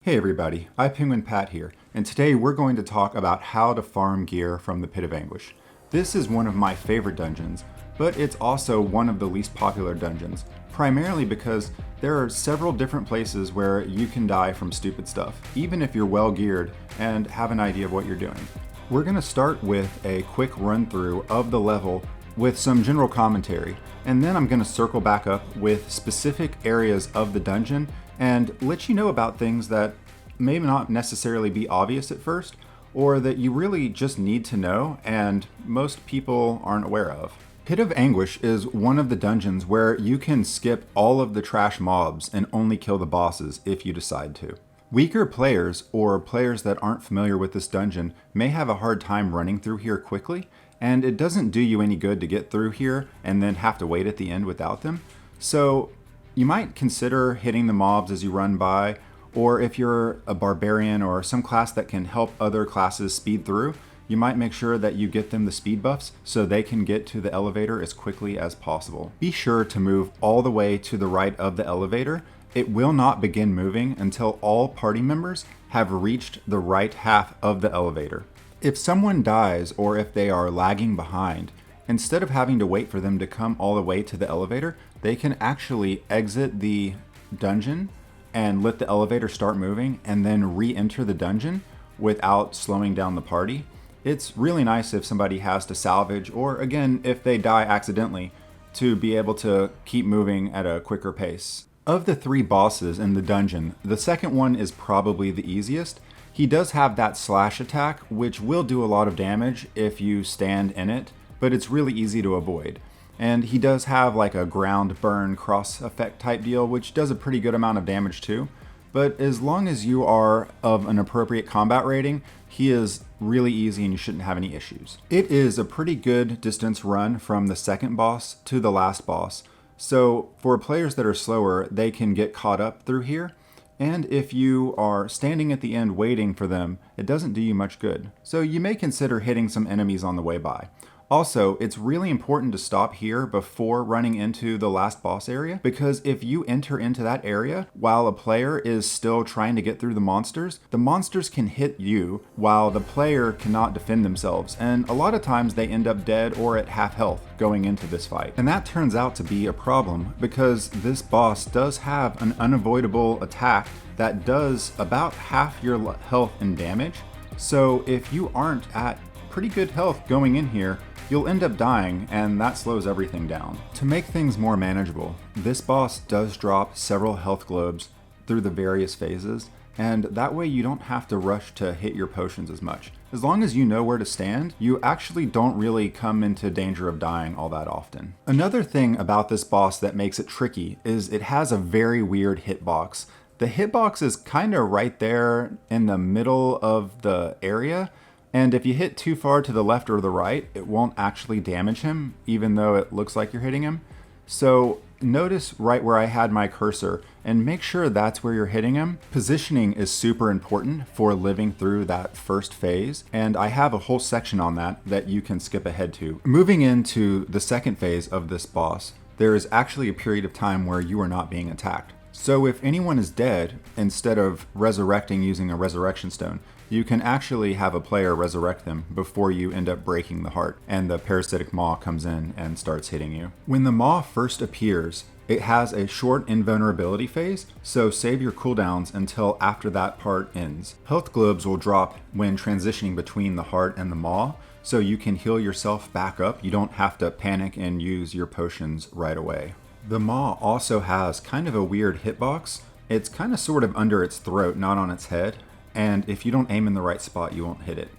Hey everybody, iPenguin Pat here, and today we're going to talk about how to farm gear from the Pit of Anguish. This is one of my favorite dungeons, but it's also one of the least popular dungeons, primarily because there are several different places where you can die from stupid stuff, even if you're well geared and have an idea of what you're doing. We're going to start with a quick run through of the level with some general commentary, and then I'm going to circle back up with specific areas of the dungeon and let you know about things that may not necessarily be obvious at first, or that you really just need to know and most people aren't aware of. Pit of Anguish is one of the dungeons where you can skip all of the trash mobs and only kill the bosses if you decide to. Weaker players, or players that aren't familiar with this dungeon, may have a hard time running through here quickly, and it doesn't do you any good to get through here and then have to wait at the end without them. So you might consider hitting the mobs as you run by, or if you're a barbarian or some class that can help other classes speed through, you might make sure that you get them the speed buffs so they can get to the elevator as quickly as possible. Be sure to move all the way to the right of the elevator. It will not begin moving until all party members have reached the right half of the elevator. If someone dies or if they are lagging behind, instead of having to wait for them to come all the way to the elevator, they can actually exit the dungeon and let the elevator start moving and then re-enter the dungeon without slowing down the party. It's really nice if somebody has to salvage, or again, if they die accidentally, to be able to keep moving at a quicker pace. Of the three bosses in the dungeon, the second one is probably the easiest. He does have that slash attack, which will do a lot of damage if you stand in it, but it's really easy to avoid. And he does have like a ground burn cross effect type deal, which does a pretty good amount of damage too. But as long as you are of an appropriate combat rating, he is really easy and you shouldn't have any issues. It is a pretty good distance run from the second boss to the last boss. So for players that are slower, they can get caught up through here. And if you are standing at the end waiting for them, it doesn't do you much good. So you may consider hitting some enemies on the way by. Also, it's really important to stop here before running into the last boss area, because if you enter into that area while a player is still trying to get through the monsters can hit you while the player cannot defend themselves, and a lot of times they end up dead or at half health going into this fight. And that turns out to be a problem because this boss does have an unavoidable attack that does about half your health and damage. So if you aren't at pretty good health going in here, you'll end up dying, and that slows everything down. To make things more manageable, this boss does drop several health globes through the various phases, and that way you don't have to rush to hit your potions as much. As long as you know where to stand, you actually don't really come into danger of dying all that often. Another thing about this boss that makes it tricky is it has a very weird hitbox. The hitbox is kind of right there in the middle of the area, and if you hit too far to the left or the right, it won't actually damage him, even though it looks like you're hitting him. So notice right where I had my cursor and make sure that's where you're hitting him. Positioning is super important for living through that first phase, and I have a whole section on that you can skip ahead to. Moving into the second phase of this boss, there is actually a period of time where you are not being attacked. So if anyone is dead, instead of resurrecting using a resurrection stone, you can actually have a player resurrect them before you end up breaking the heart and the parasitic maw comes in and starts hitting you. When the maw first appears, it has a short invulnerability phase, so save your cooldowns until after that part ends. Health globes will drop when transitioning between the heart and the maw, so you can heal yourself back up. You don't have to panic and use your potions right away. The maw also has kind of a weird hitbox. It's kind of sort of under its throat, not on its head. And if you don't aim in the right spot, you won't hit it.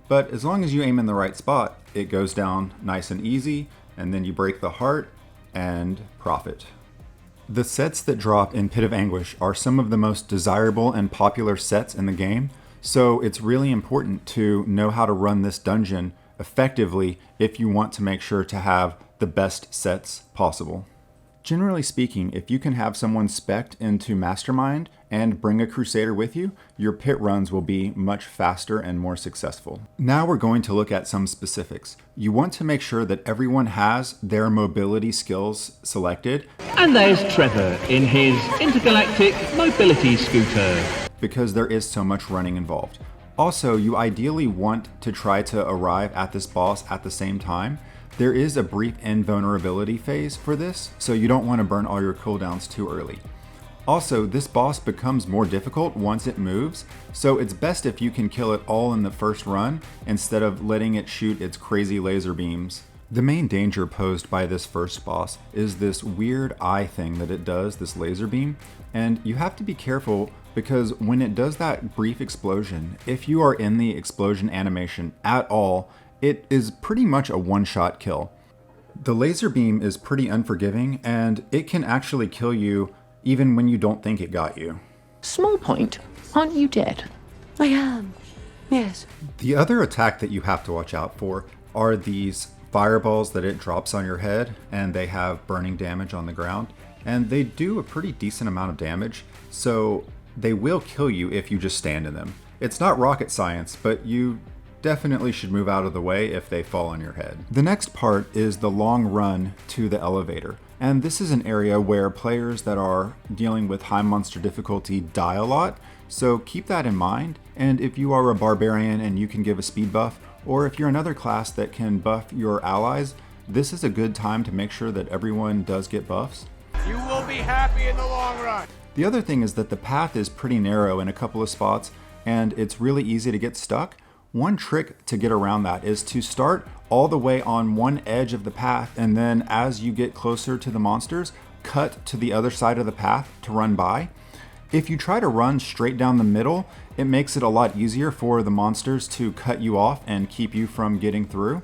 But as long as you aim in the right spot, it goes down nice and easy, and then you break the heart and profit. The sets that drop in Pit of Anguish are some of the most desirable and popular sets in the game, so it's really important to know how to run this dungeon effectively if you want to make sure to have the best sets possible. Generally speaking, if you can have someone spec'd into Mastermind and bring a Crusader with you, your pit runs will be much faster and more successful. Now we're going to look at some specifics. You want to make sure that everyone has their mobility skills selected. And there's Trevor in his intergalactic mobility scooter. because there is so much running involved. Also, you ideally want to try to arrive at this boss at the same time. There is a brief invulnerability phase for this, so you don't want to burn all your cooldowns too early. Also, this boss becomes more difficult once it moves, so it's best if you can kill it all in the first run instead of letting it shoot its crazy laser beams. The main danger posed by this first boss is this weird eye thing that it does, this laser beam, and you have to be careful because when it does that brief explosion, if you are in the explosion animation at all, it is pretty much a one-shot kill. The laser beam is pretty unforgiving, and it can actually kill you even when you don't think it got you. Small point, aren't you dead? I am, yes. The other attack that you have to watch out for are these fireballs that it drops on your head, and they have burning damage on the ground, and they do a pretty decent amount of damage, so they will kill you if you just stand in them. It's not rocket science, but you definitely should move out of the way if they fall on your head. The next part is the long run to the elevator. And this is an area where players that are dealing with high monster difficulty die a lot, so keep that in mind. And if you are a barbarian and you can give a speed buff, or if you're another class that can buff your allies, this is a good time to make sure that everyone does get buffs. You will be happy in the long run. The other thing is that the path is pretty narrow in a couple of spots, and it's really easy to get stuck. One trick to get around that is to start all the way on one edge of the path, and then as you get closer to the monsters, cut to the other side of the path to run by. If you try to run straight down the middle, it makes it a lot easier for the monsters to cut you off and keep you from getting through.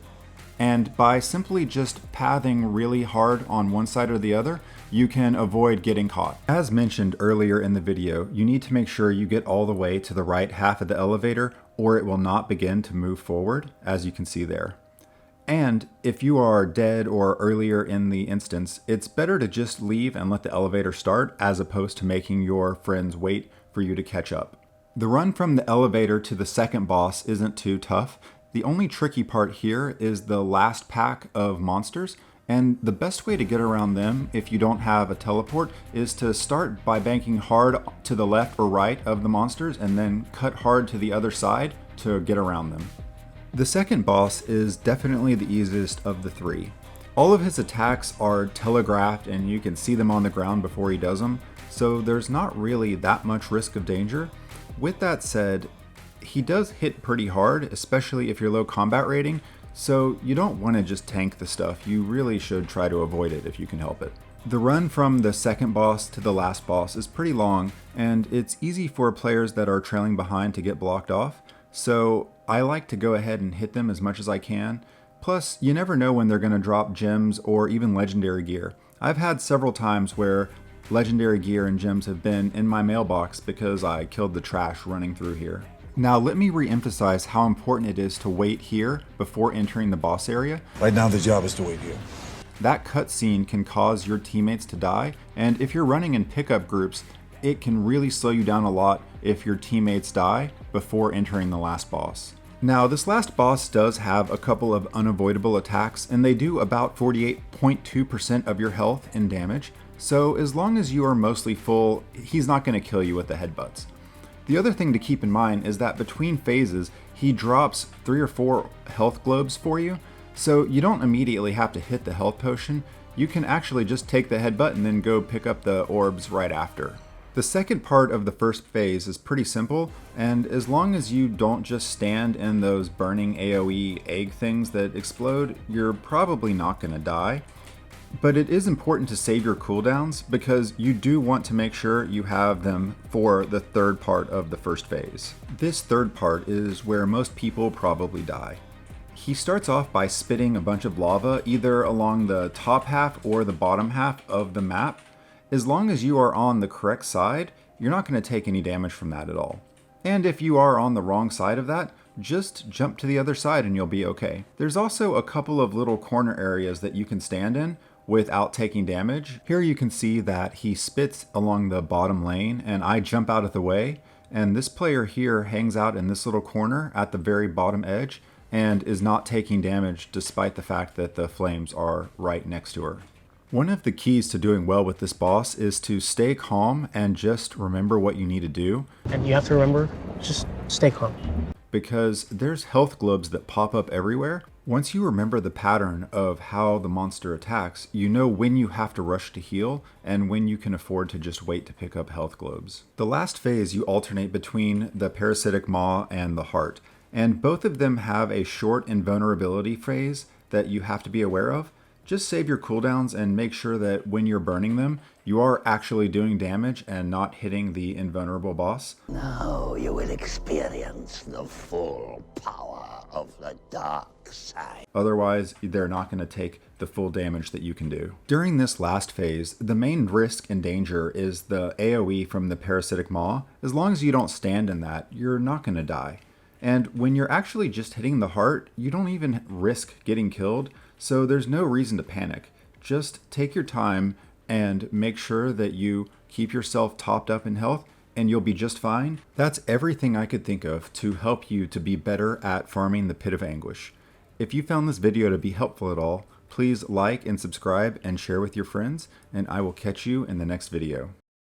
And by simply just pathing really hard on one side or the other, you can avoid getting caught. As mentioned earlier in the video, you need to make sure you get all the way to the right half of the elevator, or it will not begin to move forward, as you can see there. And if you are dead or earlier in the instance, it's better to just leave and let the elevator start as opposed to making your friends wait for you to catch up. The run from the elevator to the second boss isn't too tough. The only tricky part here is the last pack of monsters, and the best way to get around them if you don't have a teleport is to start by banking hard to the left or right of the monsters and then cut hard to the other side to get around them. The second boss is definitely the easiest of the three. All of his attacks are telegraphed and you can see them on the ground before he does them, so there's not really that much risk of danger. With that said, he does hit pretty hard, especially if you're low combat rating, so you don't want to just tank the stuff. You really should try to avoid it if you can help it. The run from the second boss to the last boss is pretty long, and it's easy for players that are trailing behind to get blocked off, so I like to go ahead and hit them as much as I can. Plus, you never know when they're going to drop gems or even legendary gear. I've had several times where legendary gear and gems have been in my mailbox because I killed the trash running through here. Now let me re-emphasize how important it is to wait here before entering the boss area. Right now the job is to wait here. That cutscene can cause your teammates to die, and if you're running in pickup groups, it can really slow you down a lot if your teammates die before entering the last boss. Now this last boss does have a couple of unavoidable attacks, and they do about 48.2% of your health in damage, so as long as you are mostly full, he's not going to kill you with the headbutts. The other thing to keep in mind is that between phases, he drops 3 or 4 health globes for you, so you don't immediately have to hit the health potion. You can actually just take the headbutt and then go pick up the orbs right after. The second part of the first phase is pretty simple, and as long as you don't just stand in those burning AoE egg things that explode, you're probably not going to die. But it is important to save your cooldowns because you do want to make sure you have them for the third part of the first phase. This third part is where most people probably die. He starts off by spitting a bunch of lava either along the top half or the bottom half of the map. As long as you are on the correct side, you're not going to take any damage from that at all. And if you are on the wrong side of that, just jump to the other side and you'll be okay. There's also a couple of little corner areas that you can stand in without taking damage. Here you can see that he spits along the bottom lane and I jump out of the way, and this player here hangs out in this little corner at the very bottom edge and is not taking damage despite the fact that the flames are right next to her. One of the keys to doing well with this boss is to stay calm and just remember what you need to do. And you have to remember, just stay calm. Because there's health globes that pop up everywhere. Once you remember the pattern of how the monster attacks, you know when you have to rush to heal and when you can afford to just wait to pick up health globes. The last phase, you alternate between the parasitic maw and the heart, and both of them have a short invulnerability phase that you have to be aware of. Just save your cooldowns and make sure that when you're burning them, you are actually doing damage and not hitting the invulnerable boss. Now you will experience the full power of the dark side. Otherwise, they're not going to take the full damage that you can do. During this last phase, the main risk and danger is the AoE from the parasitic maw. As long as you don't stand in that, you're not going to die. And when you're actually just hitting the heart, you don't even risk getting killed, so there's no reason to panic. Just take your time and make sure that you keep yourself topped up in health and you'll be just fine. That's everything I could think of to help you to be better at farming the Pit of Anguish. If you found this video to be helpful at all, please like and subscribe and share with your friends, and I will catch you in the next video.